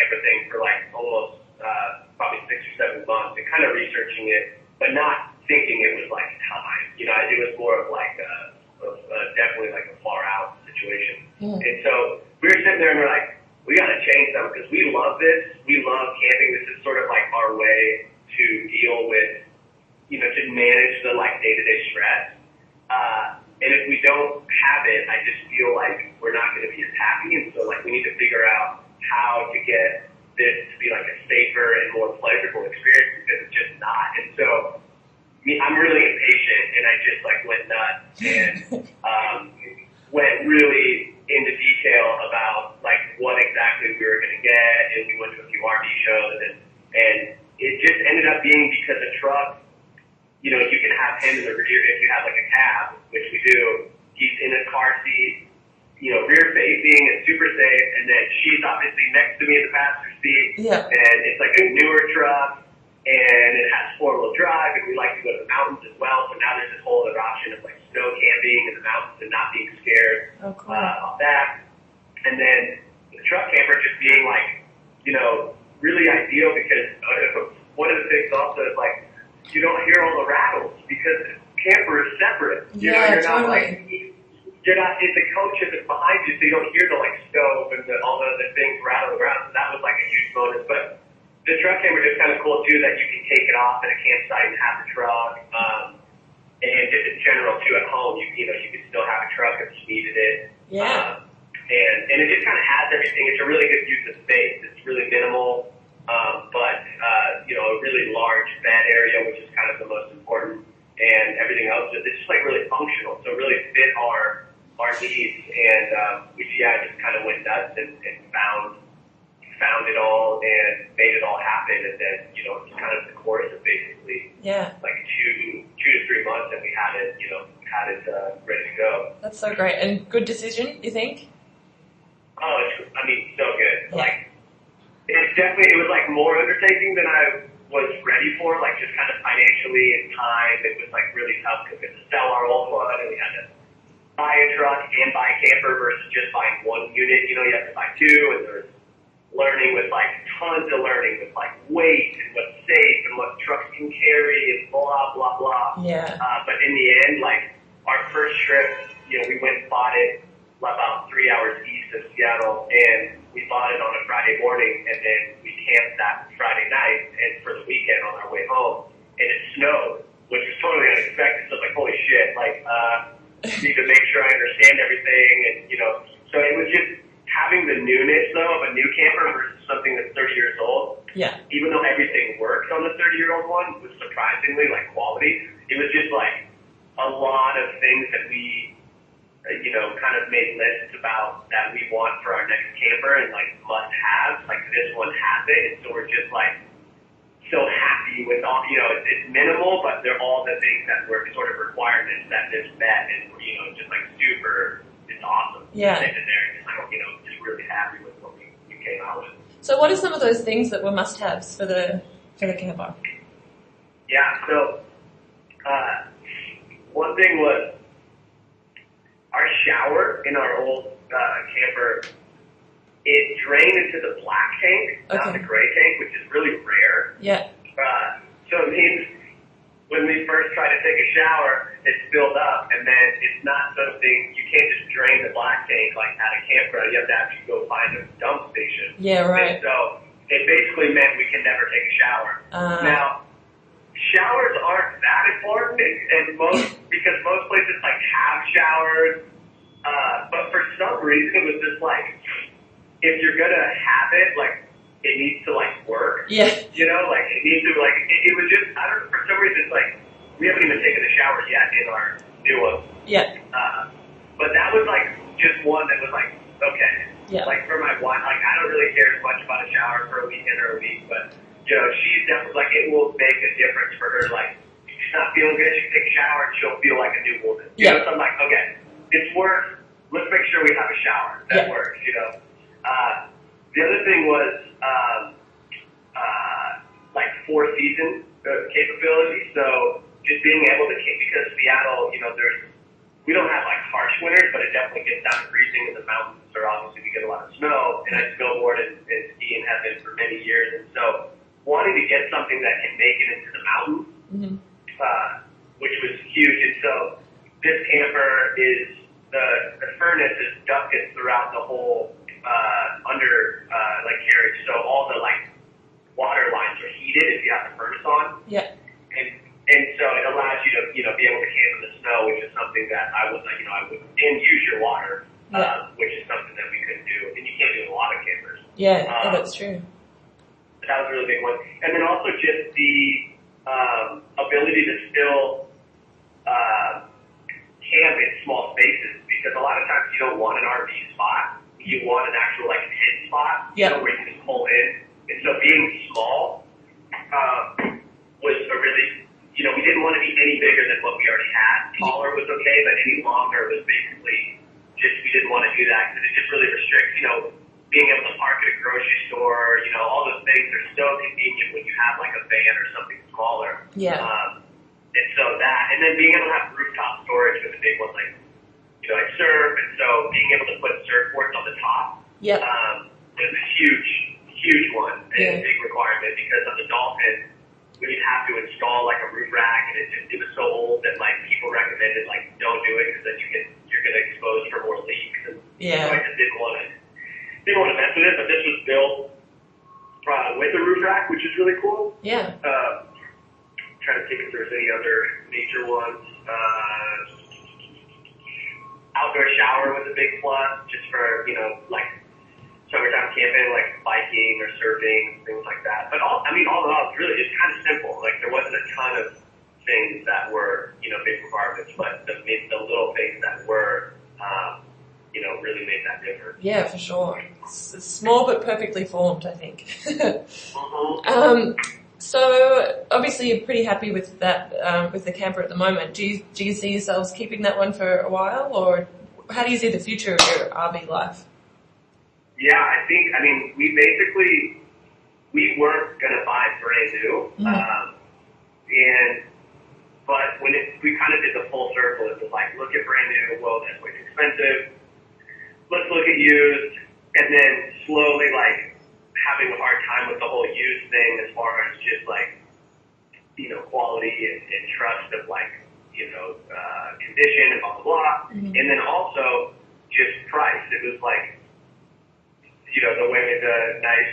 everything for like almost probably 6 or 7 months and kind of researching it, but not thinking it was like time. You know, it was more of like definitely like a far out situation. And so we were sitting there and we're like, we got to change something because we love this. We love camping. This is sort of like our way to deal with, you know, to manage the like day-to-day stress. And if we don't have it, I just feel like we're not going to be as happy. And so like we need to figure out how to get this to be like a safer and more pleasurable experience because it's just not. And so I'm really impatient and I just like went nuts and went really into detail about like what exactly we were going to get. And we went to a few RV shows and it just ended up being because a truck, you know, you can have him in the rear if you have like a cab, which we do. He's in a car seat, you know, rear facing and super safe. And then she's obviously next to me in the passenger seat. Yeah. And it's like a newer truck and it has 4-wheel drive and we like to go to the mountains as well. So now there's this whole other option of like snow camping in the mountains and not being scared of that. And then the truck camper just being like, you know, really ideal because one of the things also is like, you don't hear all the rattles because camper is separate. You know, you're not like, you're not, it's a coach if it's behind you, so you don't hear the like stove and all the other things rattling around. So that was like a huge bonus. But the truck camper is kind of cool too that you can take it off at a campsite and have the truck. And just in general too at home, you know, you can still have a truck if you needed it. Yeah. And it just kind of has everything. It's a really good use of space. It's really minimal. But you know, a really large bed area, which is kind of the most important, and everything else, it's just like really functional. So it really fit our needs, and we just kind of went nuts and found it all and made it all happen. And then, you know, it's kind of the course of basically like 2 to 3 months, and we had it, you know, ready to go. That's so great. And good decision, you think? Oh, I mean, so good. Yeah. Like, it was like more undertaking than I was ready for, like just kind of financially and time. It was like really tough because we had to sell our old one and we had to buy a truck and buy a camper versus just buying one unit. You know, you have to buy two, and there's learning with like tons of learning with like weight and what's safe and what trucks can carry and blah, blah, blah. Yeah. But in the end, like our first trip, you know, we went and bought it about 3 hours east of Seattle, and we bought it on a Friday morning, and then we camped that Friday night and for the weekend on our way home, and it snowed, which was totally unexpected. So I was like, holy shit, like, need to make sure I understand everything, and, you know, so it was just having the newness, though, of a new camper versus something that's 30 years old. Yeah. Even though everything worked on the 30-year-old one, was surprisingly, like, quality, it was just, like, a lot of things that we, you know, kind of made lists about that we want for our next camper and like must have, like this one has it. And so we're just like so happy with all, you know, it's minimal, but they're all the things that were sort of requirements that this met, and, you know, just like super, it's awesome. Yeah. Sitting there, just like, you know, just really happy with what we came out with. So what are some of those things that were must-haves for the camper? Yeah, so one thing was our shower in our old camper, it drained into the black tank, not the gray tank, which is really rare. Yeah. So it means when we first try to take a shower, it spilled up, and then it's not something, you can't just drain the black tank like at a campground. You have to actually go find a dump station. Yeah, right. And so it basically meant we can never take a shower. Now, showers aren't that important, and because most places like have showers, but for some reason it was just like, if you're gonna have it, like it needs to like work. Yeah. You know, like it needs to like it was just, I don't know, for some reason it's like we haven't even taken a shower yet in our new one. Yeah. But that was like just one that was like, okay. Yeah. Like for my wife, like I don't really care as much about a shower for a weekend or a week, but you know, she's definitely like, it will make a difference for her. Like, if she's not feeling good, she can take a shower and she'll feel like a new woman. You know, so I'm like, okay, it's worth, let's make sure we have a shower. That works, you know. The other thing was, like 4-season capability. So just being able to, because Seattle, you know, we don't have like harsh winters, but it definitely gets down to freezing in the mountains. are obviously we get a lot of snow, and I snowboard and ski and have been for many years, and so wanting to get something that can make it into the mountains, which was huge. And so this camper is the furnace is ducted throughout the whole under like carriage, so all the like water lines are heated if you have the furnace on. Yeah. And so it allows you to, be able to camp in the snow, which is something that I would, and use your water, which is something that we couldn't do, and you can't do in a lot of campers. Yeah, that's true. That was a really big one. And then also just the ability to still camp in small spaces, because a lot of times you don't want an RV spot, you want an actual like tent spot, where you can just pull in. And so being small was a really, we didn't want to be any bigger than what we already had. Taller was okay, but any longer was basically just, we didn't want to do that because it just really restricts, being able to park at a grocery store, all those things are so convenient when you have like a van or something smaller. Yeah. And so that, and then being able to have rooftop storage was a big one, like, I surf, and so being able to put surfboards on the top was a huge one, and a big requirement, because on the Dolphin, we'd have to install like a roof rack, and it was so old that like people recommended like don't do it because then you're going to expose for more leaks. And so I just didn't want to mess with it. But this was built with a roof rack, which is really cool. Yeah. Trying to think if there's any other major ones. Outdoor shower was a big plus, just for like summertime camping, like biking or surfing, things like that. But all in all, it's really just kind of simple. Like there wasn't a ton of things that were, big requirements, but the little things that were, really made that difference. Yeah, for sure. It's small but perfectly formed, I think. So obviously you're pretty happy with that, with the camper at the moment. Do you see yourselves keeping that one for a while, or how do you see the future of your RV life? Yeah, we weren't going to buy brand new. But when we kind of did the full circle, it was like, look at brand new, well, that's way too expensive. Let's look at used, and then slowly like having a hard time with the whole used thing as far as just like, quality and trust of like, condition and blah, blah, blah. And then also just price. It was like, the way the nice,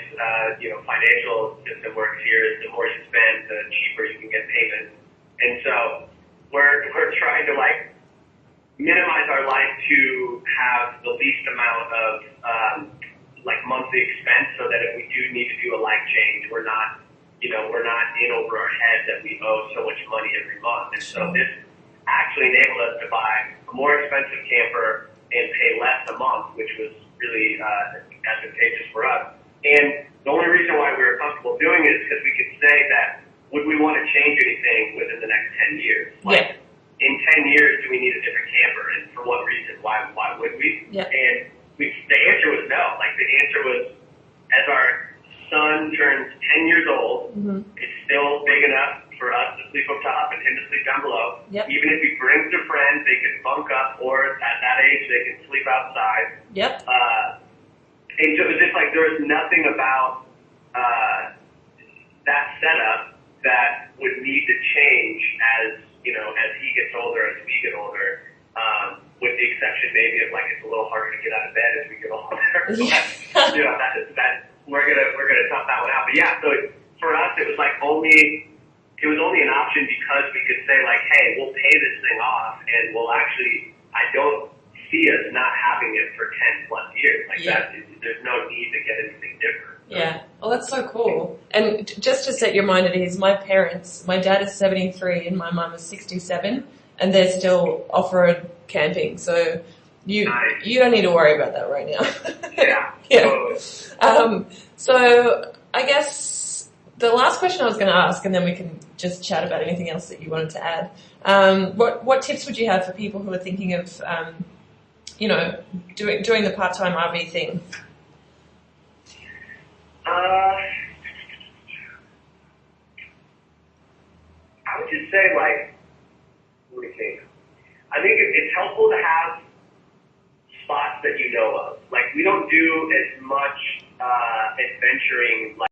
financial system works here is the more you spend, the cheaper you can get payments. And so we're trying to like minimize our life to have the least amount of, like monthly expense, so that if we do need to do a life change, we're not in over our head that we owe so much money every month. And so this actually enabled us to buy a more expensive camper and pay less a month, which was really advantageous for us. And the only reason why we were comfortable doing it is because we could say that, would we want to change anything within the next 10 years? Like, in 10 years, do we need a different camper? And for what reason? Why would we? Yeah. And the answer was no. Like, the answer was, as our son turns 10 years old, it's still big enough for us to sleep up top and him to sleep down below. Yep. Even if he brings a friend, they can bunk up, or at that age, they can sleep outside. Yep. And so it was just like, there was nothing about that setup that would need to change as he gets older, as we get older, with the exception maybe of like, it's a little harder to get out of bed as we get older. That we're gonna tough that one out. But yeah, so for us, it was only an option because we could say like, hey, we'll pay this thing off, and we'll actually, I don't see us not having it for 10 plus years. Like that, there's no need to get anything different. Yeah. Well, that's so cool. And just to set your mind at ease, my dad is 73 and my mum is 67, and they're still off-road camping. So you don't need to worry about that right now. Yeah. So I guess the last question I was going to ask, and then we can just chat about anything else that you wanted to add. What tips would you have for people who are thinking of, doing the part-time RV thing? I would just say, like, let me think. I think it's helpful to have spots that you know of. Like, we don't do as much adventuring like